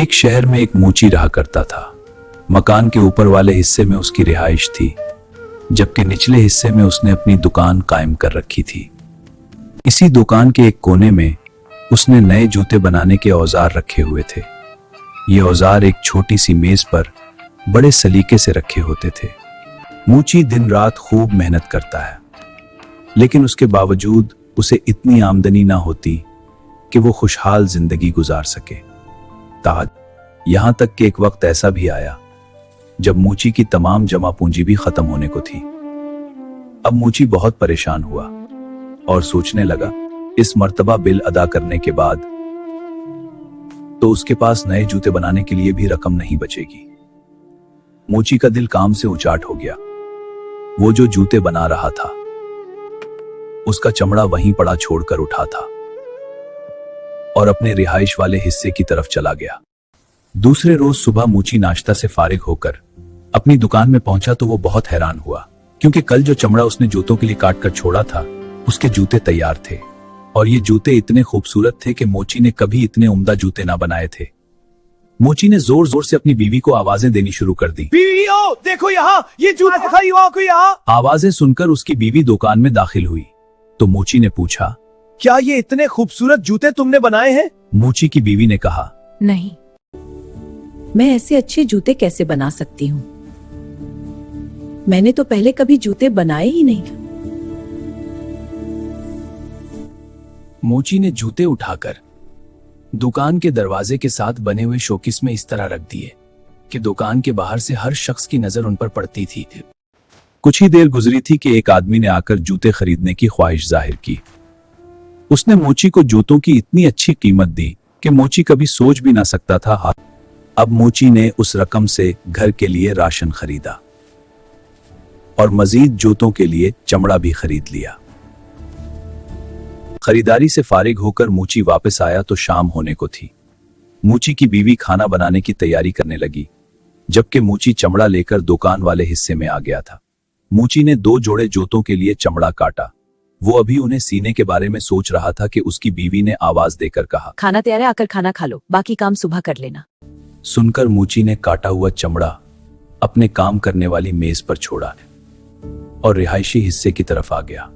एक शहर में एक मूची रहा करता था। मकान के ऊपर वाले हिस्से में उसकी रिहाइश थी, जबकि निचले हिस्से में उसने अपनी दुकान कायम कर रखी थी। इसी दुकान के एक कोने में उसने नए जूते बनाने के औजार रखे हुए थे। ये औजार एक छोटी सी मेज पर बड़े सलीके से रखे होते थे। मूची दिन रात खूब मेहनत करता है, लेकिन उसके बावजूद उसे इतनी आमदनी ना होती कि वो खुशहाल जिंदगी गुजार सके। यहां तक कि एक वक्त ऐसा भी आया जब मूची की तमाम जमा पूंजी भी खत्म होने को थी। अब मूची बहुत परेशान हुआ और सोचने लगा, इस मर्तबा बिल अदा करने के बाद तो उसके पास नए जूते बनाने के लिए भी रकम नहीं बचेगी। मूची का दिल काम से उचाट हो गया। वो जो जूते बना रहा था उसका चमड़ा वहीं पड़ा छोड़कर उठा था और अपने रिहाइश वाले हिस्से की तरफ चला गया। दूसरे रोज सुबह मूची नाश्ता से फारिग होकर अपनी दुकान में पहुंचा तो वो बहुत हैरान हुआ, क्योंकि कल जो चमड़ा उसने जूतों के लिए काट कर छोड़ा था उसके जूते तैयार थे और ये जूते इतने खूबसूरत थे कि मूची ने कभी इतने उम्दा जूते ना बनाए थे। मूची ने जोर जोर से अपनी बीवी को आवाजें देनी शुरू कर दी। बीवी ओ, देखो यहाँ, ये जूते दिखाइए को यहाँ। आवाजें सुनकर उसकी बीवी दुकान में दाखिल हुई तो मूची ने पूछा, क्या ये इतने खूबसूरत जूते तुमने बनाए हैं? मूची की बीवी ने कहा, नहीं, मैं ऐसे अच्छे जूते कैसे बना सकती हूँ? मैंने तो पहले कभी जूते बनाए ही नहीं। मूची ने जूते उठाकर दुकान के दरवाजे के साथ बने हुए शोकेस में इस तरह रख दिए कि दुकान के बाहर से हर शख्स की नजर उन पर पड़ती थी। कुछ ही देर गुजरी थी कि एक आदमी ने आकर जूते खरीदने की ख्वाहिश जाहिर की। उसने मूची को जूतों की इतनी अच्छी कीमत दी कि मूची कभी सोच भी ना सकता था। अब मूची ने उस रकम से घर के लिए राशन खरीदा और मजीद जूतों के लिए चमड़ा भी खरीद लिया। खरीदारी से फारिग होकर मूची वापस आया तो शाम होने को थी। मूची की बीवी खाना बनाने की तैयारी करने लगी, जबकि मूची चमड़ा लेकर दुकान वाले हिस्से में आ गया था। मूची ने 2 जोड़े जूतों के लिए चमड़ा काटा। वो अभी उन्हें सीने के बारे में सोच रहा था कि उसकी बीवी ने आवाज देकर कहा, खाना तैयार है, आकर खाना खा लो, बाकी काम सुबह कर लेना। सुनकर मूची ने काटा हुआ चमड़ा अपने काम करने वाली मेज पर छोड़ा और रिहायशी हिस्से की तरफ आ गया।